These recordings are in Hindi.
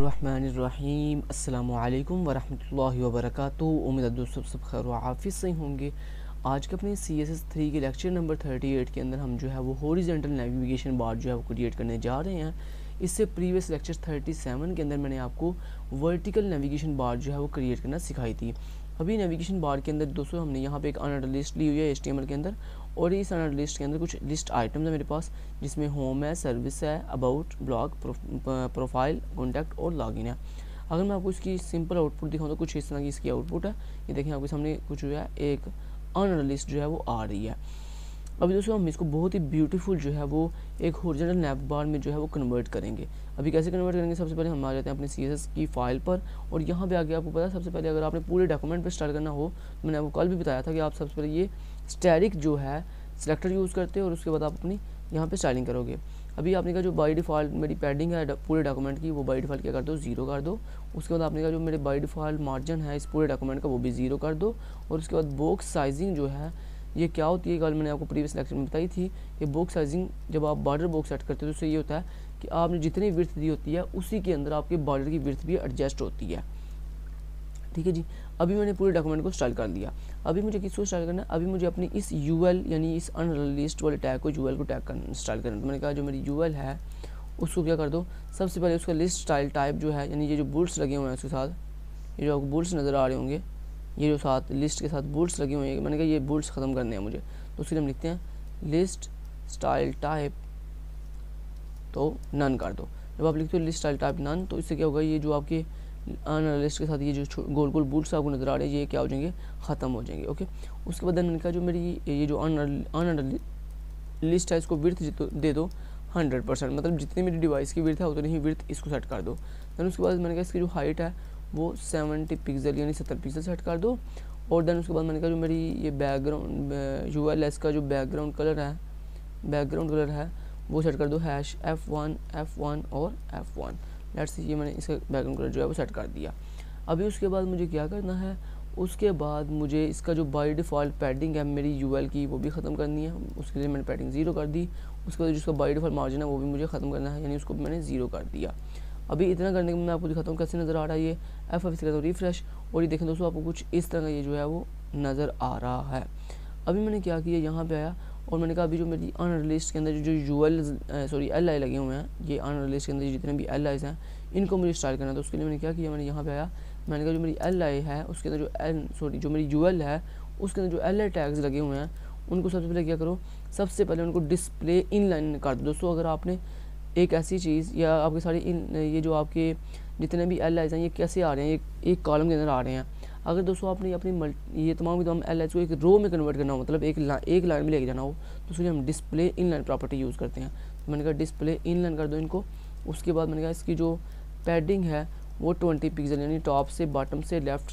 बिस्मिल्लाहिर्रहमानिर्रहीम अस्सलामुअलैकुम वरहमतुल्लाहि वबरकातुहू। उम्मीद है दोस्तों सब खैर व आफियत से होंगे। आज के अपने CSS3 के लेक्चर नंबर 38 के अंदर हम जो है वो हॉरिजॉन्टल नेविगेशन बार जो है वो क्रिएट करने जा रहे हैं। इससे प्रीवियस लेक्चर 37 के अंदर मैंने आपको वर्टिकल नेविगेशन बार जो है वो क्रिएट करना सिखाई थी। अभी नेविगेशन बार के अंदर दोस्तों हमने यहाँ पे एक अनअर्ड लिस्ट ली हुई है HTML के अंदर, और इस अनअर्ड लिस्ट के अंदर कुछ लिस्ट आइटम्स है मेरे पास, जिसमें होम है, सर्विस है, अबाउट, ब्लॉग, प्रोफाइल, कॉन्टैक्ट और लॉगिन है। अगर मैं आपको इसकी सिंपल आउटपुट दिखाऊँ तो कुछ इस तरह की इसकी आउटपुट है। ये देखें आपके सामने कुछ जो है एक अनअर्ड लिस्ट जो है वो आ रही है। अभी दोस्तों हम इसको बहुत ही ब्यूटीफुल जो है वो एक हॉरिजॉन्टल नैव बार में जो है वो कन्वर्ट करेंगे। अभी कैसे कन्वर्ट करेंगे, सबसे पहले हम आ जाते हैं अपने CSS की फाइल पर, और यहाँ पे आगे आपको पता है सबसे पहले अगर आपने पूरे डॉक्यूमेंट पे स्टार्ट करना हो तो मैंने आपको कल भी बताया था कि आप सबसे पहले ये स्टैटिक जो है सिलेक्टर यूज़ करते हो और उसके बाद आप अपनी यहाँ पे स्टाइलिंग करोगे। अभी आपने कहा जो बाई डिफ़ॉल्ट मेरी पैडिंग है पूरे डॉक्यूमेंट की, वो बाई डिफ़ॉल्ट क्या कर दो, 0 कर दो। उसके बाद आपने कहा जो मेरे बाई डिफ़ॉल्ट मार्जिन है इस पूरे डॉक्यूमेंट का वो भी 0 कर दो। और उसके बाद बॉक्स साइजिंग जो है ये क्या होती है, कल मैंने आपको प्रीवियस लेक्चर में बताई थी कि बॉक्स साइजिंग जब आप बॉर्डर बॉक्स सेट करते हो तो उससे ये होता है कि आपने जितनी विड्थ दी होती है उसी के अंदर आपके बॉर्डर की विड्थ भी एडजस्ट होती है। ठीक है जी। अभी मैंने पूरे डॉक्यूमेंट को स्टाइल कर लिया। अभी मुझे किसको स्टाइल करना है, अभी मुझे अपनी इस UL यानी इस अनलिस्ट वाले टैग को UL को टैग करना स्टाइल करना है। तो मैंने कहा जो मेरी UL है उसको क्या कर दो, सबसे पहले उसका लिस्ट स्टाइल टाइप जो है, यानी ये जो बुल्स लगे हुए हैं उसके साथ, ये जो आपको बुल्स नज़र आ रहे होंगे, ये जो साथ लिस्ट के साथ बुल्स लगे हुए हैं, मैंने कहा ये बुल्स ख़त्म करने हैं मुझे, तो उसके लिए हम लिखते हैं लिस्ट स्टाइल टाइप तो नन कर दो। जब आप लिखते हो लिस्ट स्टाइल टाइप नन तो इससे क्या होगा, ये जो आपके अनलिस्ट के साथ ये जो गोल गोल बुल्स आपको नज़र आ रहे हैं ये क्या हो जाएंगे, ख़त्म हो जाएंगे। ओके। उसके बाद मैंने कहा जो मेरी ये जो अन लिस्ट है इसको विड्थ दे दो 100%, मतलब जितनी मेरी डिवाइस की विड्थ है उतनी ही विड्थ इसको सेट कर दो। देन उसके बाद मैंने कहा इसकी जो हाइट है वो 70 पिक्सल यानी 70 पिक्सल सेट कर दो। और देन उसके बाद मैंने कहा जो मेरी ये बैकग्राउंड ULS का जो बैकग्राउंड कलर है वो सेट कर दो #F1 और F1। लेट्स ये मैंने इसका बैकग्राउंड कलर जो है वो सेट कर दिया। अभी उसके बाद मुझे क्या करना है, उसके बाद मुझे इसका जो बाय डिफ़ॉल्ट पैडिंग है मेरी UL की वो भी ख़त्म करनी है। उसके लिए मैंने पैडिंग 0 कर दी। उसके बाद जिसका बाय डिफ़ॉल्ट मार्जिन है वो भी मुझे ख़त्म करना है, यानी उसको मैंने 0 कर दिया। अभी इतना करने के मैं आपको दिखाता हूँ कैसे नज़र आ रहा है ये। F5 से करता हूँ रिफ्रेश, और ये देखें दोस्तों आपको कुछ इस तरह का ये जो है वो नज़र आ रहा है। अभी मैंने क्या किया, यहाँ पे आया और मैंने कहा अभी जो मेरी अनलिस्ट के अंदर जो LI लगे हुए हैं, ये अनलिस्ट के अंदर जितने भी LIs हैं इनको मुझे स्टाइल करना है। तो उसके लिए मैंने क्या किया, मैंने यहाँ पे आया, मैंने कहा जो मेरी LI है उसके अंदर जो मेरी UL है उसके अंदर जो LI टैग्स लगे हुए हैं उनको सबसे पहले क्या करो, सबसे पहले उनको डिस्प्ले इनलाइन कर दो। दोस्तों अगर आपने एक ऐसी चीज़ या आपके सारे ये जो आपके जितने भी LIs हैं ये कैसे आ रहे हैं, एक कॉलम के अंदर आ रहे हैं। अगर दोस्तों आपने अपनी ये तमाम LIs को एक रो में कन्वर्ट करना हो, मतलब एक लाइन में लेके जाना हो, तो उसके लिए हम डिस्प्ले इनलाइन प्रॉपर्टी यूज़ करते हैं। तो मैंने कहा डिस्प्ले इनलाइन कर दो इनको। उसके बाद मैंने कहा इसकी जो पैडिंग है वो 20 पिक्सल यानी टॉप से बॉटम से लेफ्ट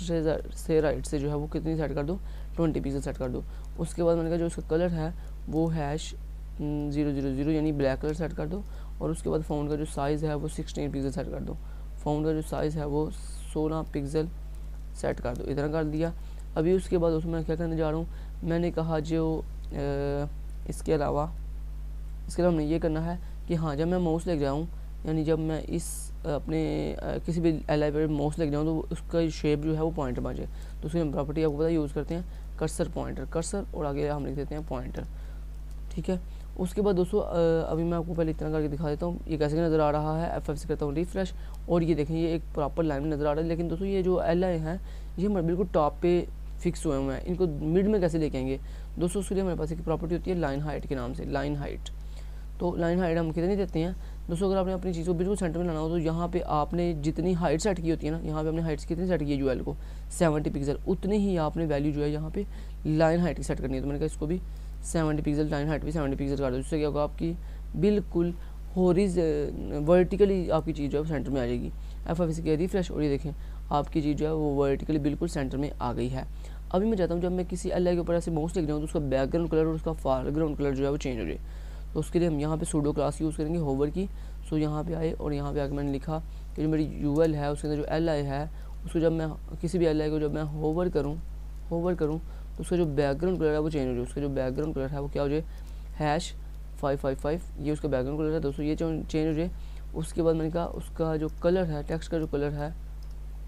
से राइट से जो है वो कितनी सेट कर दो, 20 पिक्सल सेट कर दो। उसके बाद मैंने कहा जो उसका कलर है वो #000 यानी ब्लैक कलर सेट कर दो। और उसके बाद फ़ॉन्ट का जो साइज़ है वो 16 पिक्सल सेट कर दो। फ़ॉन्ट का जो साइज़ है वो 16 पिक्सल सेट कर दो। इतना कर दिया। अभी उसके बाद उसमें मैं क्या करने जा रहा हूँ, मैंने कहा जो इसके अलावा हमने ये करना है कि हाँ जब मैं माउस लेके जाऊँ, यानी जब मैं इस अपने किसी भी LI पर माउस लेके जाऊँ तो उसका शेप जो है वो पॉइंटर बन जाए। तो उसकी हम प्रॉपर्टी आपको पता यूज़ करते हैं कर्सर और आगे हम लिख देते हैं पॉइंटर। ठीक है। उसके बाद दोस्तों अभी मैं आपको पहले इतना करके दिखा देता हूँ ये कैसे नज़र आ रहा है। F5 से करता हूँ रिफ्रेश, और ये देखें ये एक प्रॉपर लाइन में नज़र आ रहा है। लेकिन दोस्तों ये जो LI हैं ये हमारे बिल्कुल टॉप पे फिक्स हुए हैं, इनको मिड में कैसे लेके आएंगे दोस्तों, उसके लिए हमारे पास एक प्रॉपर्टी होती है लाइन हाइट के नाम से, लाइन हाइट। तो लाइन हाइट हम कितनी देते हैं दोस्तों, अगर आपने अपनी चीज़ को बिल्कुल सेंटर में लाना हो तो यहाँ पे आपने जितनी हाइट सेट की होती है ना, यहाँ पे आपने हाइट्स कितनी सेट की है UL को 70 पिक्सल, उतनी ही आपने वैल्यू जो है यहाँ पे लाइन हाइट की सेट करनी है। तो मैंने कहा इसको भी 70 पिक्सल, लाइन हाइट भी 70 पिक्सल कर दो। जिससे क्या होगा आपकी बिल्कुल वर्टिकली आपकी चीज़ जो है सेंटर में आ जाएगी। F5 से किया रिफ्रेश, और ये देखें आपकी चीज़ जो है वो वर्टिकली बिल्कुल सेंटर में आ गई है। अभी मैं चाहता हूँ जब मैं किसी LI के ऊपर ऐसे माउस लिख जाऊँ तो उसका बैकग्राउंड कलर और उसका फोरग्राउंड कलर जो है वो चेंज हो जाए। तो उसके लिए हम यहाँ पे सूडो क्लास यूज़ करेंगे होवर की। सो यहाँ पे आए और यहाँ पे आके मैंने लिखा कि जो मेरी UL है उसके अंदर जो LI है उसको जब मैं किसी भी LI को जब मैं होवर करूँ तो उसका जो बैकग्राउंड कलर है वो चेंज हो जाए। उसका जो बैकग्राउंड कलर है वो क्या हो जाए, #555 ये उसका बैकग्राउंड कलर है दोस्तों, ये चेंज हो जाए। उसके बाद मैंने कहा उसका जो कलर है, टेक्स्ट का जो कलर है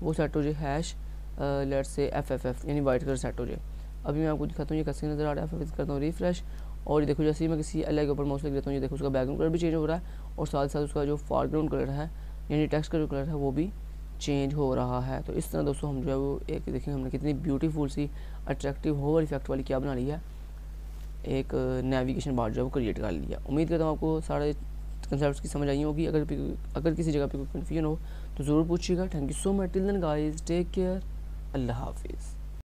वो सेट हो जाए हैश लेट्स से FFF यानी वाइट कलर सेट हो जाए। अभी मैं आपको दिखाता हूँ ये कैसे नज़र आ रहा है। FFF करता हूँ रिफ्रेश और ये देखो जैसे ही मैं किसी एल के ऊपर माउस लग देता हूँ, ये देखो उसका बैकग्राउंड कलर भी चेंज हो रहा है और साथ साथ उसका जो फोरग्राउंड कलर है यानी टेक्स्ट का जो कलर है वो भी चेंज हो रहा है। तो इस तरह दोस्तों हम जो है वो एक देखें हमने कितनी ब्यूटीफुल सी अट्रैक्टिव होवर इफेक्ट वाली क्या बना लिया, एक नेविगेशन बार जो है वो क्रिएट कर लिया। उम्मीद करता हूँ आपको सारे कंसेप्ट्स की समझ आई होगी। अगर किसी जगह पे कोई कन्फ्यूजन हो तो ज़रूर पूछिएगा। Thank you so much. Till then guys, take care, अल्लाह हाफिज़।